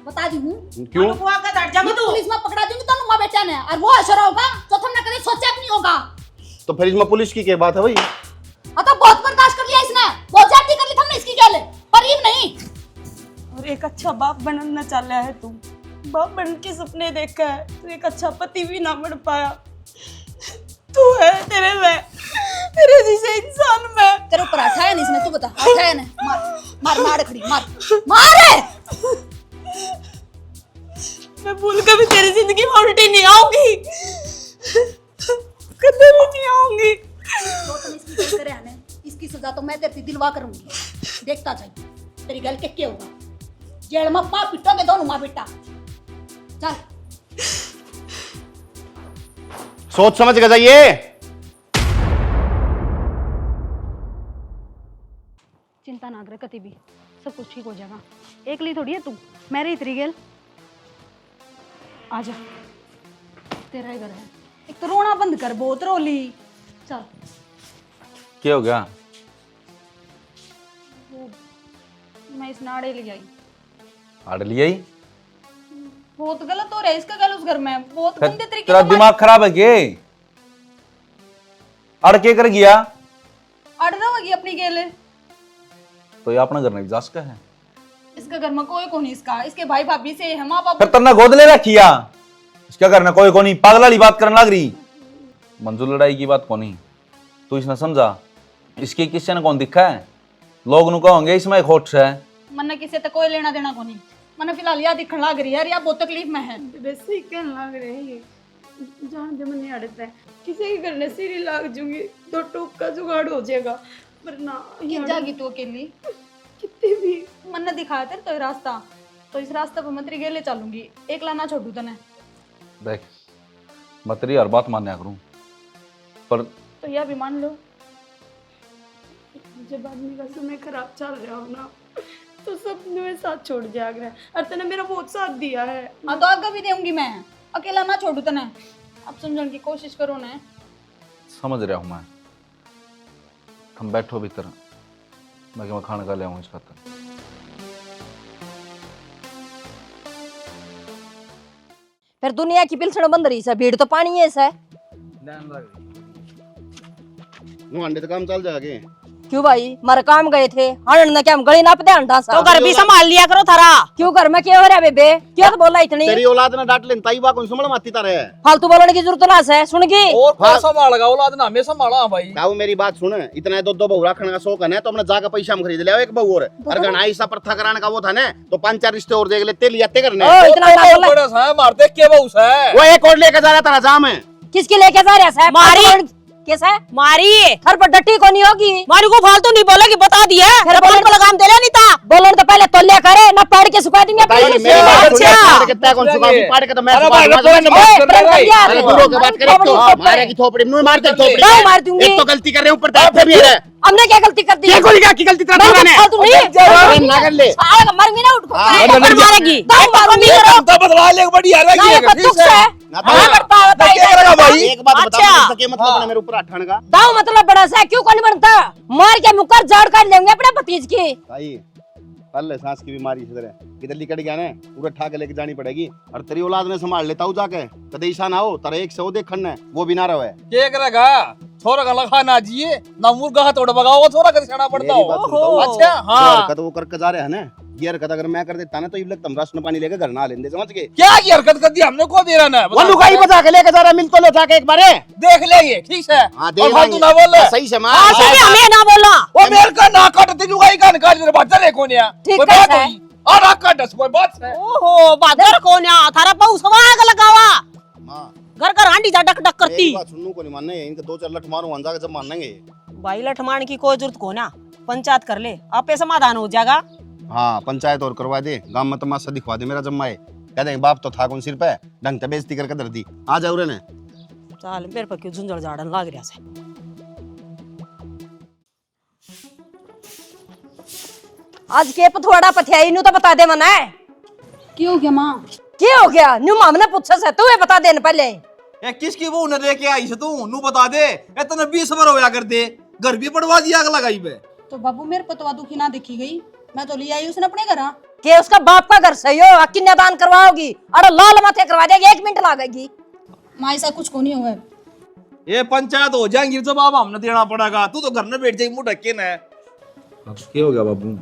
[SPEAKER 3] बता दी हूँ।
[SPEAKER 1] क्यों
[SPEAKER 3] मैं पुलिस में पकड़ा दूंगी तो माँ बेटा ने, और वो ऐसा होगा तो तुमने कभी सोचा भी नहीं होगा।
[SPEAKER 1] तो फिर इसमें पुलिस की क्या बात है भाई?
[SPEAKER 3] तो बहुत बर्दाश्त कर लिया इसने, बहुत ज्यादती कर ली तुमने इसकी गले, पर ये नहीं।
[SPEAKER 2] और एक अच्छा बाप बनना चाह रहा है तू, बाप बन के सपने देखा है, तू एक अच्छा पति भी ना बन पाया। तू है तेरे में, तेरे जैसे इंसान में।
[SPEAKER 3] तेरे ऊपर उठाया नहीं इसने, तू बता उठाया ना? मार मार मार खड़ी मार मार।
[SPEAKER 2] मैं भूल कर भी तेरी जिंदगी में उल्टी नहीं आऊंगी, कभी भी नहीं आऊंगी।
[SPEAKER 3] तो तुम इसकी गल करे आने, इसकी सजा तो मैं तेरी दिलवा करूंगी, देखता जाइए तेरी गल के क्या होगा। जेल में मां पिटोगे दोनों मां बेटा। चल
[SPEAKER 1] सोच समझ के जाइए।
[SPEAKER 5] चिंता ना करे कति भी, सब कुछ ठीक हो जाएगा। एक ली थोड़ी है तू, मैं रही तेरी गेल। आजा, तेरा ही घर है। एक तो रोना बंद कर, बहुत रोली। चल
[SPEAKER 4] क्या हो गया?
[SPEAKER 5] मैं इस नाड़े ले आई।
[SPEAKER 4] आड़ लिया ही?
[SPEAKER 5] बहुत गलत हो रहा है इसका गल उस घर में, बहुत गंदे तरीके
[SPEAKER 4] तेरा
[SPEAKER 5] से
[SPEAKER 4] दिमाग खराब है के? अड़ के कर गया?
[SPEAKER 5] अड़ रहा होगी अपनी गेले।
[SPEAKER 4] तो ये अपना घर नहीं जा सका है।
[SPEAKER 5] इसका घर में कोई को नहीं, इसका इसके भाई भाभी से है, माँ बाप।
[SPEAKER 4] फिर तन्ना गोद ले रखिया, इसका घर ना कोई को नहीं। पागल वाली बात करने लग रही। मंजूर लड़ाई की बात को नहीं, तू इसने समझा? इसके किसी ने कौन दिखा है? लोग नु कहोगे इसमें खोट है।
[SPEAKER 5] मन्ने किसी तक कोई लेना देना को नहीं। मन्ने फिलहाल याद दिखने लग रही है यार, यार बहुत तकलीफ में है।
[SPEAKER 2] वैसे ही कहने लग रहे हैं ये, जान दे मन अड़ता है, किसी के घर ने सीरी लाग जूंगी तो टोक का जुगाड़ हो जाएगा, वरना
[SPEAKER 5] कि जागी तू अकेली
[SPEAKER 2] कितने भी।
[SPEAKER 5] मन्ने दिखाया तेरे तो ये रास्ता, तो इस रास्ते पर मैं तेरी गेले चलूंगी, एकला ना छोड़ू तने।
[SPEAKER 4] देख मैं तेरी हर बात मान्या करूं, पर
[SPEAKER 2] तो यह भी मान लो, जब आदमी का समय खराब चल रहा हो ना तो सब मेरे साथ छोड़ जाग रहा है, और तूने मेरा बहुत साथ दिया है।
[SPEAKER 5] हाँ तो आगे भी दूंगी मैं, अकेला ना छोड़ू तने। अब समझने की कोशिश करो ना।
[SPEAKER 4] समझ रहा हूं मैं। हम बैठो भीतर, मैं खाने का ले आऊं इसका।
[SPEAKER 3] फिर दुनिया की पिलसण बंद रही है, भीड़ तो पानी है ऐसा।
[SPEAKER 1] नु अंडे तो काम चल जाएगा।
[SPEAKER 3] क्यों भाई, मारे काम गए थे, हरण ने क्या हम गली नाप दे अंडा सा।
[SPEAKER 7] तो घर भी संभाल लिया करो थारा।
[SPEAKER 3] क्यों घर में क्या हो रहा है बेबे, क्या तो बोला इतनी?
[SPEAKER 1] तेरी औलाद ने डांट लेन ताई बा कौन संभल माती तारे है।
[SPEAKER 3] फालतू बोलने की जरूरत ना है, सुन गई?
[SPEAKER 6] और कौन संभालेगा औलाद ना, हमें संभाला भाई।
[SPEAKER 1] ताऊ मेरी बात सुन, इतना दो बहू रखने का शौक है ना, तो अपने जाकर पैसा में खरीद ले एक बहू और गणाई सा प्रथा कराने का वो था ना, तो 5-4 रिश्ते और देख लेते लियाते करने।
[SPEAKER 3] इतना ना बोला।
[SPEAKER 6] बड़ा सा मार देख के बहु है।
[SPEAKER 1] वो एक और लेके जा रहा था जाम है।
[SPEAKER 3] किसकी लेके जा रहा है?
[SPEAKER 7] मारी।
[SPEAKER 3] कैसा है?
[SPEAKER 7] मारी
[SPEAKER 3] घर पर डट्टी को नहीं होगी।
[SPEAKER 7] मारी को फालतू नहीं बोलेगी, बता दिया।
[SPEAKER 3] फिर बोलने
[SPEAKER 7] को लगाम दे नहीं था।
[SPEAKER 3] बोलन तो पहले तोलिया करे ना, पाड़ के सुखा देंगे।
[SPEAKER 1] मेरी बात सुन, पाड़ के तय कौन सुखा पाड़ के तो मैं सुखा दूंगा। अरे गुरु की बात करे तो मारे की थोपड़ी मुंह मार दे थोपड़ी।
[SPEAKER 3] गाँव मार दूंगी।
[SPEAKER 1] एक तो गलती कर रहे ऊपर दांत भी है।
[SPEAKER 3] हमने क्या गलती कर दी?
[SPEAKER 1] क्या कोई क्या की गलती तेरा था मैंने?
[SPEAKER 3] तू नहीं
[SPEAKER 1] ना कर ले।
[SPEAKER 3] मर भी ना उठ
[SPEAKER 7] मारेगी।
[SPEAKER 6] तो बदला ले बढ़िया
[SPEAKER 3] ना ये बत्तुक से
[SPEAKER 1] ना
[SPEAKER 3] हाँ बढ़ता होता है
[SPEAKER 6] भाई।
[SPEAKER 1] एक बात बता, इसका मतलब है मेरे ऊपर अठाने का।
[SPEAKER 3] दाव मतलब बड़ा सा क्यों कौन बनता? मार के मुकर जाड़ काट लेंगे अपने भतीज की।
[SPEAKER 1] भाई पहले सांस की बीमारी से किधर लिकट गया ना, पूरा ठा के लेके जानी पड़ेगी। और तेरी औलाद ने संभाल लेता हूँ जाके, कदे ईसा ना हो तारा एक से वो देखन है वो भी ना रहे।
[SPEAKER 6] क्या करेगा छोरा का लखा ना जिए ना, मुर्गा हाथ उड़ बगाओ छोरा का छाना पड़ता हो। अच्छा हाँ
[SPEAKER 1] कद वो करके जा रहे हैं ना, ये हरकत अगर मैं कर देता ना तो ये लगता हम राशन पानी लेके घर ना लेंदे, समझ गए?
[SPEAKER 6] क्या की हरकत कर दी हमने, को दे रहा ना
[SPEAKER 1] वो लुगाई बजा के लेके जा रहा, मिल तो लो जाके एक बारे
[SPEAKER 6] देख लेंगे। ठीक है
[SPEAKER 1] हाँ
[SPEAKER 6] और फालतू ना बोल रहे।
[SPEAKER 1] सही से मार।
[SPEAKER 7] हमें ना बोला।
[SPEAKER 6] वो मेरे का ना काटते लुगाई का निकाल मेरे बात चले कोन या
[SPEAKER 3] ठीक
[SPEAKER 6] कोई बात
[SPEAKER 3] है।
[SPEAKER 6] हुई और आ काट कोई बात है।
[SPEAKER 7] ओहो बादर कौन है थारा पाऊ सवाग लगावा
[SPEAKER 1] मां
[SPEAKER 7] घर घर हांडी जा डक डक करती।
[SPEAKER 1] एक बात सुनू को नहीं मानने, इनके 2-4 लठ मारो वहां जाके जब मानेंगे।
[SPEAKER 7] भाई लठ मारने की कोई जरूरत को ना, पंचायत कर ले आपे समाधान हो जाएगा।
[SPEAKER 1] हाँ पंचायत और करवा दे, गांव में तमाशा दिखवा दे मेरा जम्मा है। कह देंगे बाप तो था कौन सिर पे, ढंग से बेइज्जती करके दर दी। आ जाओ रे ने
[SPEAKER 7] चल मेरे पर क्यों झुंझड़ झाड़न लाग रहा से।
[SPEAKER 3] आज के पथवाड़ा पथियाई नु तो बता दे मना है
[SPEAKER 5] क्यों क्या माँ?
[SPEAKER 3] क्या हो गया न्यू मामने पूछा से तू बता दे न पहले
[SPEAKER 6] ए किसकी बहू ने लेके आई से तू नू बता दे। इतने 20 बार होया कर दे, घर भी पड़वा दिया आग लगाई बे।
[SPEAKER 5] तो बाबू मेरे को तो दुखी ना देखी गई, मैं तो ले आई उसने अपने घर।
[SPEAKER 3] के उसका बाप का घर सही हो कन्यादान करवाओगी अरे लाल माथे करवा देगी 1 मिनट लगेगी।
[SPEAKER 5] माँ ऐसा कुछ को नहीं हुआ।
[SPEAKER 6] ये पंचायत हो जाएंगी जवाब हमने देना पड़ेगा। तू तो घर में बैठ जाएगी मुंह ढके न।
[SPEAKER 4] अब क्या हो गया बाबू?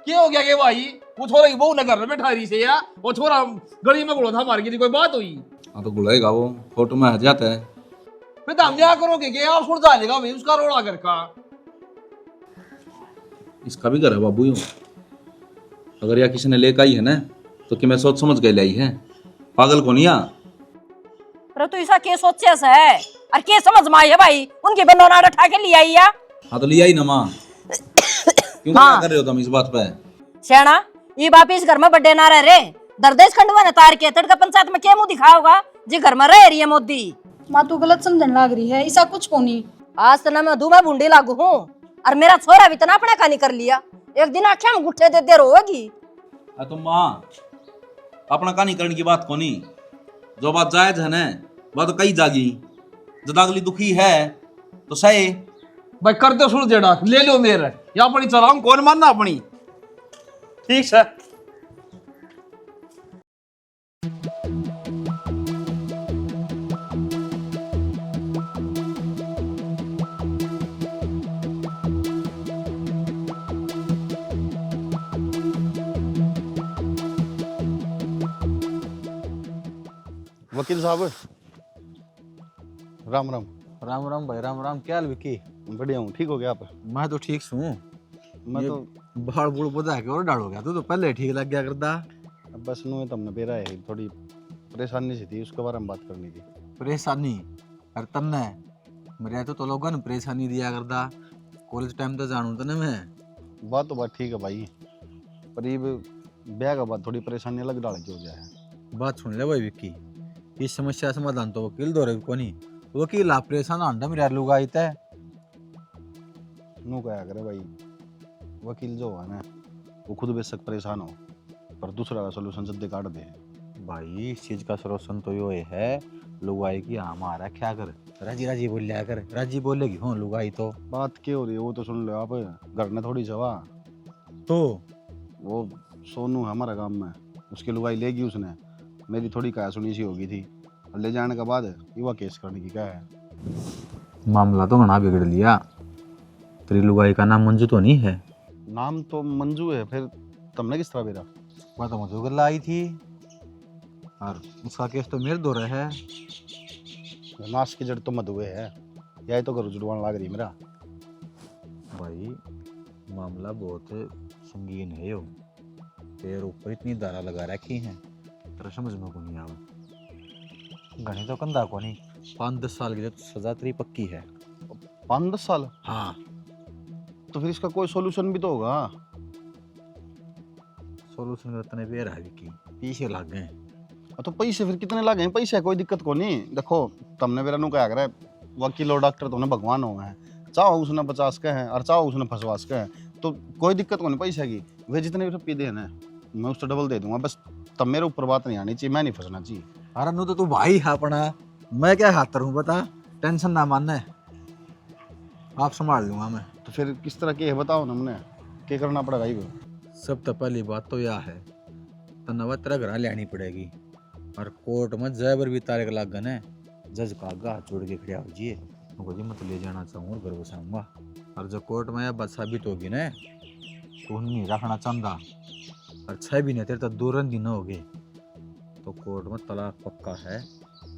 [SPEAKER 6] क्या हो गया के भाई? वो छोरा की बहू ने घर में बैठा रही से या वो छोरा गली में घुलो था मार की कोई बात हुई?
[SPEAKER 4] हाँ तो बुलाएगा वो, फोटो में आ जाता है।
[SPEAKER 6] फिर तो हम क्या करोगे कि आप छोड़ जाएगा भाई उसका रोड़ा घर का।
[SPEAKER 4] इसका भी घर है बाबू यूं। अगर या किसी ने लेकर आई है ना तो कि मैं सोच समझ के लाई है, पागल को नहीं आ।
[SPEAKER 3] पर तू ऐसा के सोचे से है और के समझ में आई है भाई उनकी बनोना उठा के ले आई या।
[SPEAKER 4] हाँ तो ले आई ना माँ, क्यों क्या कर रहे हो तुम इस बात पे?
[SPEAKER 3] श्याणा ये बाप इस घर में बड्डे ना रह रे दरदेश खंडवा ने तार के तड़का पंचायत में क्या मुंह दिखाओगा जी घर में रह रही है मोदी।
[SPEAKER 5] माँ तू गलत समझने लग रही है, ऐसा कुछ को नहीं।
[SPEAKER 3] आज तो ना मैं दूमा बूंदी लागू हूँ और मेरा छोरा भी इतना अपने का नहीं कर लिया, एक दिन आख्या में गुट्ठे दे देर होगी।
[SPEAKER 4] तो माँ अपना कहानी करने की बात को नहीं, जो बात जायज है ना वह तो कई जागी। जब अगली दुखी है तो सही
[SPEAKER 6] भाई कर दो सुन जेड़ा ले लो मेरे या अपनी चलाऊं कौन मानना अपनी। ठीक है
[SPEAKER 1] वकील साहब राम राम।
[SPEAKER 6] राम राम भाई राम राम। क्या हाल विकी?
[SPEAKER 1] बढ़िया हूँ, ठीक हो गया आप?
[SPEAKER 6] मैं तो ठीक हूँ।
[SPEAKER 1] मैं तो
[SPEAKER 6] बाल बूढ़ बधा के और डाल हो गया। तू तो पहले ठीक लग गया करता।
[SPEAKER 1] बस नु तुमने बेरा है थोड़ी परेशानी सी थी उसके बारे में बात करनी थी।
[SPEAKER 6] परेशानी अरे तमने मेरे तो लोगों ने परेशानी दिया करता। कॉलेज टाइम तो जानू तो ना मैं।
[SPEAKER 1] बात तो बात ठीक है भाई, पर ये ब्याह का बाद थोड़ी परेशानी अलग डाल के हो गया है।
[SPEAKER 6] बात सुन ले भाई विक्की, इस समस्या समाधान तो वकील दो को नहीं। वकील आप परेशान आंडा मेरे लोग आई थे
[SPEAKER 1] नू क्या करे भाई, वकील जो है ना वो खुद बेशक परेशान हो पर दूसरा का सोल्यूशन जल्दी काट दे।
[SPEAKER 6] भाई इस चीज का सरोसन तो ये है लुगाई की हमारा क्या कर राजी राजी बोल लिया कर। राजी बोलेगी हाँ लुगाई तो
[SPEAKER 1] बात क्या हो रही है वो तो सुन लो आप। घर ने थोड़ी जवा
[SPEAKER 6] तो
[SPEAKER 1] वो सोनू है हमारा गांव में, उसकी लुगाई लेगी उसने, मेरी थोड़ी कहा सुनी सी होगी थी और ले जाने के बाद युवा केस करने की क्या है।
[SPEAKER 6] मामला तो घना बिगड़ लिया। तेरी लुगाई का नाम मंजू तो नहीं है?
[SPEAKER 1] नाम तो मंजू है, फिर तुमने किस तरह बेरा?
[SPEAKER 6] वह तो मंजू गल्ला आई थी और उसका केस तो मेरे दो है।
[SPEAKER 1] नाश की जड़ तो मधुए है, यही तो घर जुड़वान लाग रही मेरा।
[SPEAKER 6] भाई मामला बहुत संगीन है यो, तेरे ऊपर इतनी धारा लगा रखी हैं तेरा समझ में को नहीं आवा। घनी तो कंधा को नहीं 5-10 साल की तो सजा तेरी पक्की है।
[SPEAKER 1] 5-10 साल?
[SPEAKER 6] हाँ
[SPEAKER 1] तो फिर इसका कोई सॉल्यूशन भी तो होगा।
[SPEAKER 6] सोल्यूशन करने पे रहा कि पीछे लग गए।
[SPEAKER 1] तो पैसे फिर कितने लगे? पैसे कोई दिक्कत को नहीं। देखो तुमने मेरा नु क्या करे वकील और डॉक्टर तो भगवान हो हैं, चाहो उसने 50 के हैं और चाहो उसने 50 के हैं, तो कोई दिक्कत को नहीं पैसे की। वे जितने भी रुपये देना मैं उससे डबल दे दूंगा, बस तब मेरे ऊपर बात नहीं आनी चाहिए, मैं नहीं फंसना चाहिए।
[SPEAKER 6] अरे नु तो तू भाई है अपना, मैं क्या हाथ हूँ बता। टेंशन ना मानना है, आप संभाल लूंगा मैं।
[SPEAKER 1] तो फिर किस तरह के है बताओ ना, हमने क्या करना पड़ेगा ये?
[SPEAKER 6] सब तो पहली बात तो यह है तनवा तेरा घर लेनी पड़ेगी और कोर्ट में जयबर भी तारीख लाग गए जज का आगा हाथ जोड़ के खड़ा हो जिए उनको जी मत ले जाना चाहूँ और घर बसाऊंगा। और जब कोर्ट में यह बात साबित होगी ना तो नहीं रखना चाहता और 6 महीने तेरे तक 2 दिन हो गए तो कोर्ट में तलाक पक्का है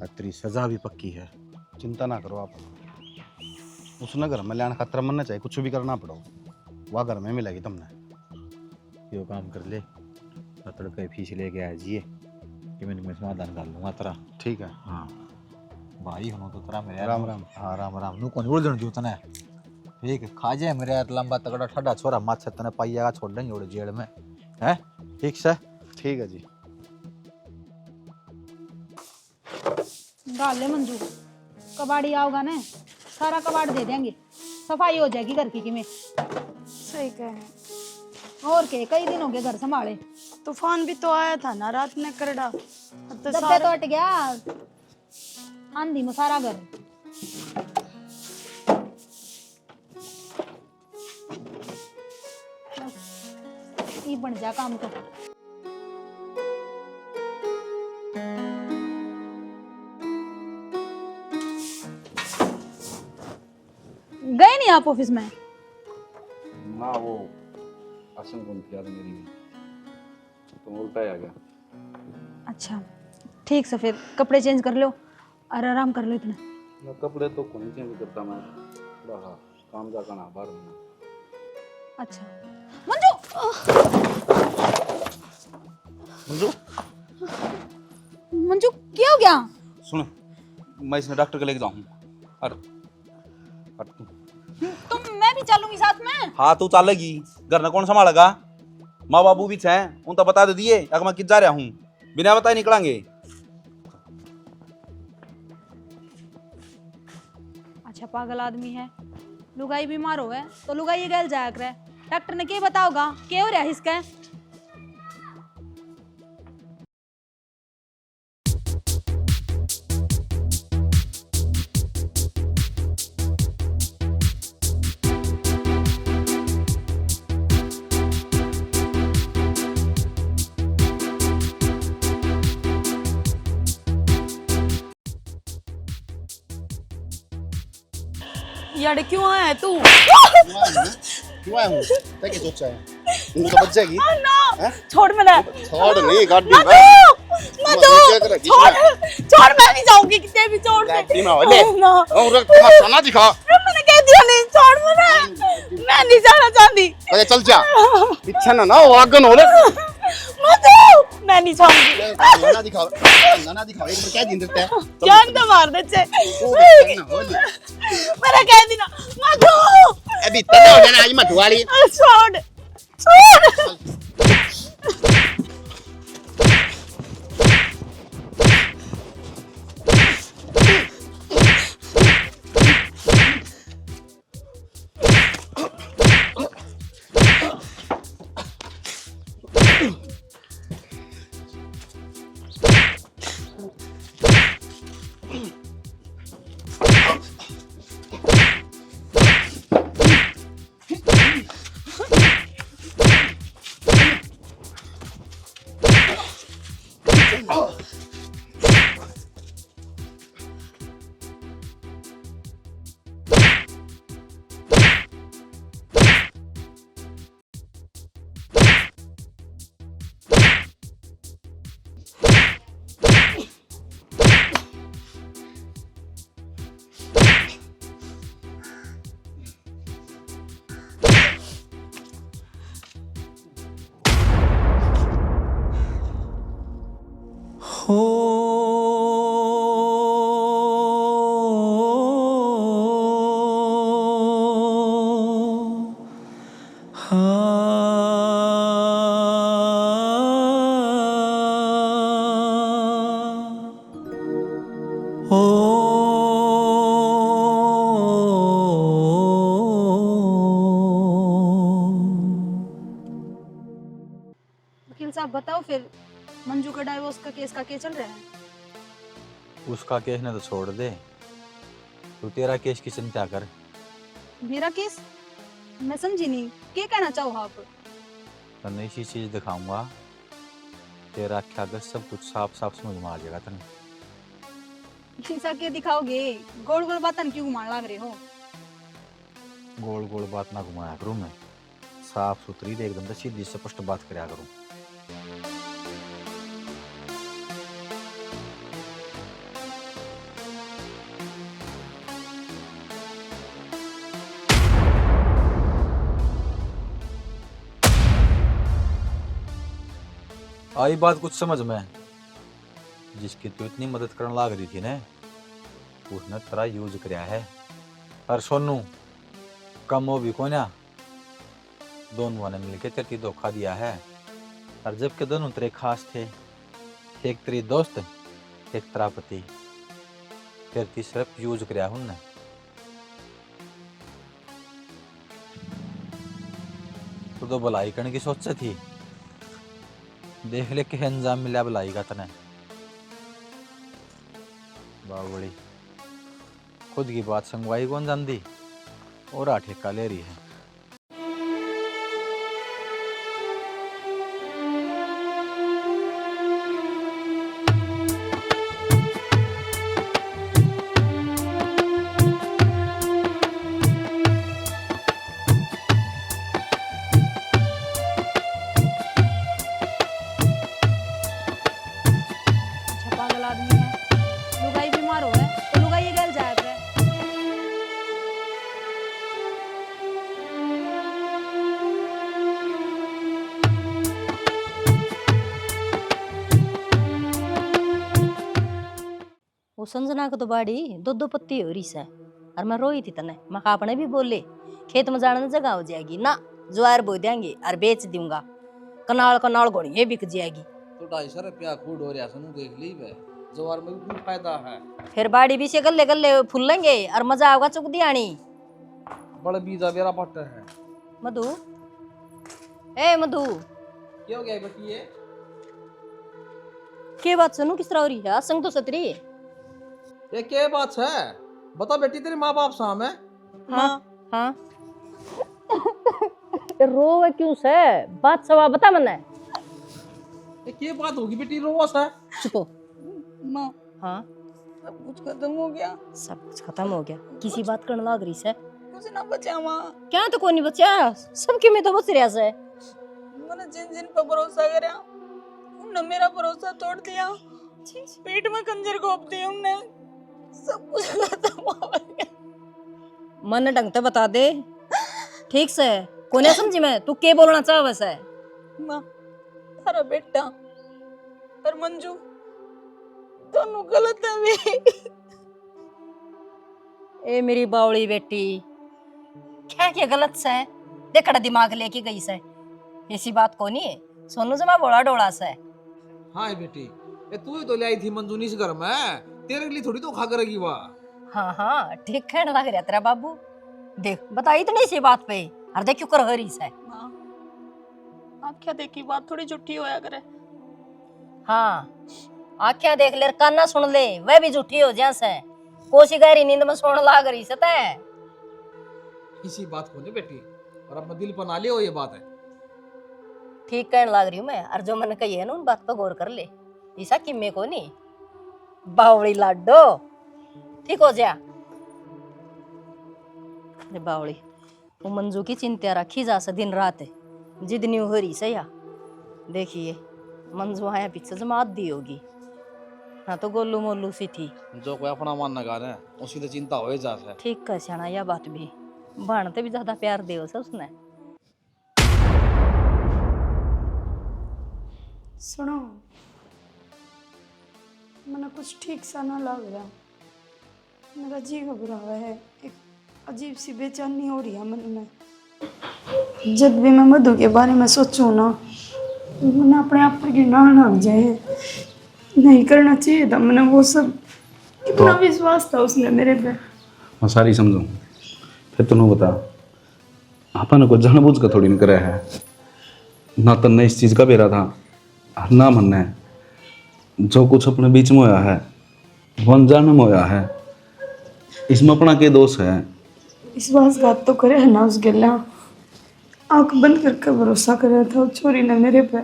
[SPEAKER 6] और तेरी सजा भी पक्की है।
[SPEAKER 1] चिंता ना करो आप, उसने घर में लेना खतरा मनना चाहिए, कुछ भी करना पड़ो वह घर में मिलेगी तुमने।
[SPEAKER 6] यो काम कर ले तड़के फीस लेके आ जाइए कि मैं समाधान कर लूँगा तेरा।
[SPEAKER 1] ठीक है।
[SPEAKER 6] हाँ भाई हम तो तेरा मेरे
[SPEAKER 1] राम राम।
[SPEAKER 6] हाँ राम राम। नू कौन उड़न जू तने ठीक है खा जाए मेरे यार लंबा तगड़ा ठड्डा छोरा माछ तने पाइएगा छोड़ देंगे उड़े जेल में है। ठीक से
[SPEAKER 1] ठीक है जी।
[SPEAKER 5] डाल ले मंजू, कबाड़ी आओगा ना सारा कबाड़ दे देंगे, सफाई हो जाएगी घर की में।
[SPEAKER 2] सही कह रहे हैं।
[SPEAKER 9] और के कई दिन हो गए घर संभाले।
[SPEAKER 2] तूफान भी तो आया था ना रात में करड़ा। अब तो
[SPEAKER 9] दब्बे तो हट गया, आंधी में सारा घर। ये बन जा काम तो। गए नहीं आप ऑफिस में?
[SPEAKER 4] ना वो आसन कौन थी याद मेरी, तो उल्टा ही आ गया।
[SPEAKER 9] अच्छा ठीक से, फिर कपड़े चेंज कर लो और आराम कर लो इतना।
[SPEAKER 4] ना कपड़े तो कौन चेंज करता मैं, थोड़ा काम जा करना बाहर में।
[SPEAKER 9] अच्छा मंजू,
[SPEAKER 4] मंजू
[SPEAKER 9] मंजू क्या हो गया?
[SPEAKER 4] सुन, मैं इसने डॉक्टर के लेके जाऊँ। और
[SPEAKER 9] तुम, मैं भी चलूंगी साथ में।
[SPEAKER 4] हाँ तू चलेगी, घर में कौन संभालेगा? माँ बाबू भी हैं, उन तो बता दे दिए अगर मैं किस जा रहा हूँ, बिना बताए निकलेंगे।
[SPEAKER 9] अच्छा पागल आदमी है, लुगाई बीमार हो है तो लुगाई गैल जाया करे, डॉक्टर ने क्या बताओगा क्या हो रहा है इसका?
[SPEAKER 2] यार क्यों आया है तू?
[SPEAKER 1] क्यों आया हूँ? क्या क्या सोचा है? तू तो बच जाएगी।
[SPEAKER 2] छोड़ मेरा।
[SPEAKER 1] छोड़ नहीं, गाड़ी
[SPEAKER 2] मधु, छोड़, छोड़, मैं नहीं जाऊंगी कितने भी, छोड़ दे। ना।
[SPEAKER 1] और तमाशा ना दिखा।
[SPEAKER 2] मैंने कह दिया नहीं, छोड़ मुझे, मैं नहीं जाना चाहती।
[SPEAKER 1] अरे चल जा, पीछे ना हो, आगन हो ले।
[SPEAKER 2] मधु, मैं नहीं जाऊंगी।
[SPEAKER 1] ना दिखा, ना दिखा, एक बार क्या दिन देते हैं?
[SPEAKER 2] जान तो मार दे चे। मेरा कह देना मधु।
[SPEAKER 1] अभी तने हो जाना आज मधु वाली।
[SPEAKER 2] छोड़, छोड़।
[SPEAKER 9] वकील साहब बताओ फिर, मंजू का डाइवोर्स का केस का क्या चल रहा है?
[SPEAKER 6] उसका केस ने तो छोड़ दे, तू तेरा केस की चिंता कर।
[SPEAKER 9] मेरा केस? मैं समझी नहीं, क्या कहना चाहो आप?
[SPEAKER 6] तो नई सी चीज दिखाऊंगा, तेरा क्या कर सब कुछ साफ साफ समझ में आ जाएगा तने।
[SPEAKER 9] ऐसा क्या दिखाओगे? गोल गोल बातन क्यों घुमाने लग रहे हो?
[SPEAKER 6] गोल गोल बात ना घुमाया करूं मैं, साफ सुथरी एकदम से सीधी स्पष्ट बात करया करूं। आई बात कुछ समझ में, जिसकी तू इतनी मदद करने लाग रही थी ना, उसने तेरा यूज करया है। और सोनू कम हो भी को ना, दोनों ने मिलकर तेरी धोखा दिया है। और जबकि दोनों तेरे खास थे, एक तेरी दोस्त, एक तेरा पति, तेरी सिर्फ यूज करया उनने। तू तो भलाई करने की सोच से थी, देख ले के अंजाम मिला भलाई का तने। बावड़ी खुद की बात संगवाई कौन जानती, और आ ठेका ले रही है।
[SPEAKER 9] अच्छा पागल आदमी है, लुगाई बीमार हो है तो लुगाई गल जाए पे।
[SPEAKER 3] वो संजना को तो बाड़ी दो दो पत्ती हो रही से, और मैं रोई थी तने। मैं कहा अपने भी बोले खेत में जाने जगह हो जाएगी ना, ज्वार बो देंगे और बेच दूंगा, कनाल कनाल घोड़िए बिक जाएगी।
[SPEAKER 4] तो 250 रुपया खूड हो रहा सुनू देख ली वे, ज्वार में भी फायदा है।
[SPEAKER 3] फिर बाड़ी भी से गले गले फूल लेंगे और मजा आएगा चुक दियानी।
[SPEAKER 4] बड़ा बीजा बेरा पट्टा है।
[SPEAKER 3] मधु, ए मधु,
[SPEAKER 4] क्या हो गया बेटी ये?
[SPEAKER 3] के बात सुनू किस तरह हो रही है? संग तो सतरी
[SPEAKER 4] ये क्या बात है? बता बेटी, तेरे माँ बाप सामने?
[SPEAKER 3] हाँ हाँ रोवे क्यों से? बात सवा बता मने।
[SPEAKER 4] ये क्या बात होगी बेटी, रोवस है?
[SPEAKER 3] चुप।
[SPEAKER 2] माँ
[SPEAKER 3] हाँ
[SPEAKER 2] सब कुछ खत्म हो गया,
[SPEAKER 3] सब कुछ खत्म हो गया। किसी बात करने लग रही से?
[SPEAKER 2] कुछ ना बचा माँ।
[SPEAKER 3] क्या तो कोई नहीं बचा, सबके में तो बच रहा से।
[SPEAKER 2] मैंने जिन जिन पर भरोसा करा उनने मेरा भरोसा तोड़ दिया, पेट में खंजर घोप दिया उनने, सब कुछ खत्म हो गया।
[SPEAKER 3] मन ढंग से बता दे ठीक से, कोने समझी मैं तू के बोलना चाह वैसे।
[SPEAKER 2] माँ तारा बेटा और मंजू दोनों गलत है भी।
[SPEAKER 3] ए मेरी बावड़ी बेटी, क्या क्या गलत से देखड़ा दिमाग लेके गई से, ऐसी बात को नहीं है। सोनू जमा बोला डोला से।
[SPEAKER 4] हाँ बेटी, ये तू ही तो ले आई थी मंजूनी से घर में, तेरे लिए थोड़ी तो खा करेगी वाह।
[SPEAKER 3] हाँ हाँ ठीक कहने लग रहा तेरा बाबू। देख बताई तो नहीं सी बात पे, और देख क्यों कर हरी से।
[SPEAKER 2] माँ आख्या देखी बात थोड़ी झूठी होया करे।
[SPEAKER 3] हाँ आख्या देख ले काना सुन ले, वह भी झूठी हो जैसे कोसी गहरी नींद में सोने लाग रही से तै।
[SPEAKER 4] इसी बात को नहीं बेटी, और अपना दिल बना लियो ये बात है।
[SPEAKER 3] ठीक कहने लग रही हूँ मैं, और जो मैंने कही है ना उन बात पर गौर कर ले। ऐसा किम्मे को नहीं बावड़ी लाडो ठीक हो जा। अरे बावड़ी वो मंजू की चिंता रखी जा से दिन रात जिद नहीं हो रही से या। देखिए मंजू आया पीछे जमात दी होगी ना, तो गोलू मोलू सी थी।
[SPEAKER 4] जो कोई अपना मानना गा रहे हैं उसी तो चिंता हो जा है।
[SPEAKER 3] ठीक कह सियाना यह बात भी, बनते भी ज्यादा प्यार दे से उसने।
[SPEAKER 2] सुनो मैंने कुछ ठीक सा ना लग रहा, मेरा जी घबरा हुआ है, एक अजीब सी बेचैनी हो रही है मन में। जब भी मैं मधु के बारे में सोचूं ना, मैंने अपने आप पर गिरना लग जाए। नहीं करना चाहिए था मैंने वो सब, कितना विश्वास था उसने मेरे पे।
[SPEAKER 1] मैं सारी समझूं, फिर तुम बता, अपन को जानबूझ कर थोड़ी नहीं करे है ना, तन्ने इस चीज़ का बेरा था और ना मनना है। जो कुछ अपने बीच में होया है वो अनजाने में होया है, इसमें अपना के दोष है।
[SPEAKER 2] विश्वासघात तो करे है ना उस गिला, आंख बंद करके भरोसा कर रहा था उस छोरी ने मेरे पे।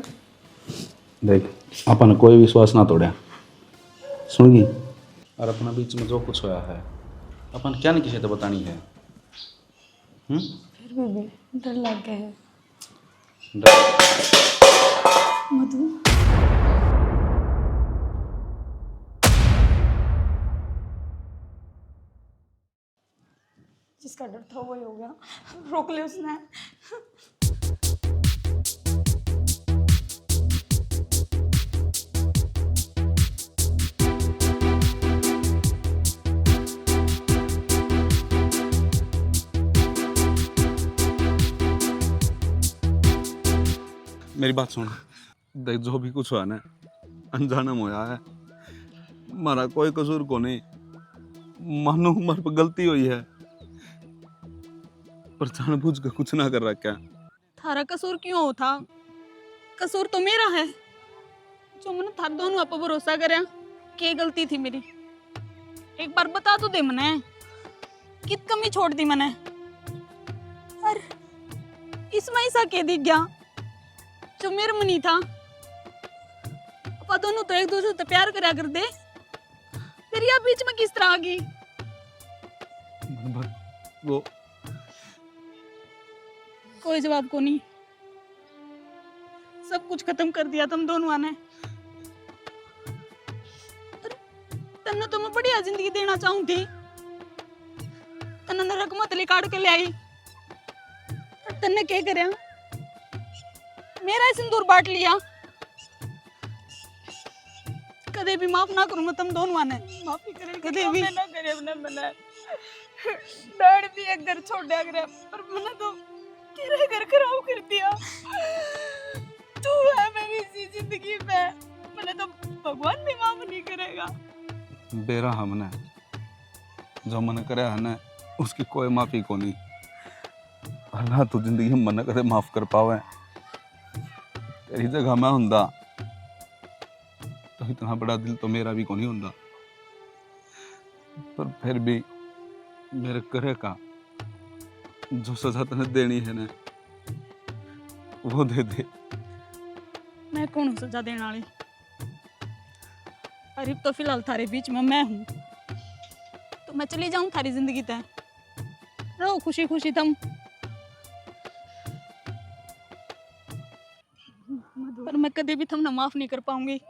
[SPEAKER 1] देख अपन कोई विश्वास ना तोड़ा, सुनगी, और अपना बीच में जो कुछ होया है अपन क्या नहीं किसी तो बतानी है।
[SPEAKER 2] फिर भी डर लग गया है।
[SPEAKER 1] डर-
[SPEAKER 2] मधु जिसका डर था वही हो गया, रोक ले उसने।
[SPEAKER 1] मेरी बात सुन, देख जो भी कुछ हुआ ना अनजाने में होया है, हमारा कोई कसूर को नहीं। मानो हमारे पर गलती हुई है, पर जानबूझ के कुछ ना कर रखा है।
[SPEAKER 5] थारा कसूर क्यों हो था? कसूर तो मेरा है जो मैंने थार दोनों आप भरोसा करया। क्या गलती थी मेरी? एक बार बता तो दे मने, कित कमी छोड़ दी मैंने? और इसमें ऐसा कह दी गया जो मेरे मन ही था। अपा दोनों तो एक दूसरे से प्यार करा कर दे, फिर यह बीच में किस तरह आ गई?
[SPEAKER 4] वो
[SPEAKER 5] कोई जवाब को नहीं, सब कुछ खत्म कर दिया तुम दोनों ने। तन्ने तो मैं बढ़िया जिंदगी देना चाहूं थी, तन्ने नरक मतली काट के ले आई। तन्ने क्या करया? मेरा ही सिंदूर बांट लिया। कदे भी माफ ना करूंगा तुम दोनों ने, माफी करे कदे भी
[SPEAKER 2] ना करे अपने मना डर भी एक घर छोड़ दिया करे, पर मैंने तो तेरा घर खराब कर दिया। तू है मेरी इसी जिंदगी में, मैंने तो भगवान भी माफ नहीं करेगा।
[SPEAKER 4] बेरा हमने जो मन करे है ना उसकी कोई माफी को नहीं। और ना तू जिंदगी में मन करे माफ कर पावे। तेरी जगह मैं हुंदा तो इतना बड़ा दिल तो मेरा भी को नहीं हुंदा। पर फिर भी मेरे करे का जो सजा तने देनी है ना वो दे दे।
[SPEAKER 5] मैं कौन हूं सजा देने वाली? अरे तो फिलहाल थारे बीच में मैं हूं, तो मैं चली जाऊं थारी जिंदगी तय, रहो खुशी खुशी तुम। पर मैं कभी भी तुमने माफ नहीं कर पाऊंगी।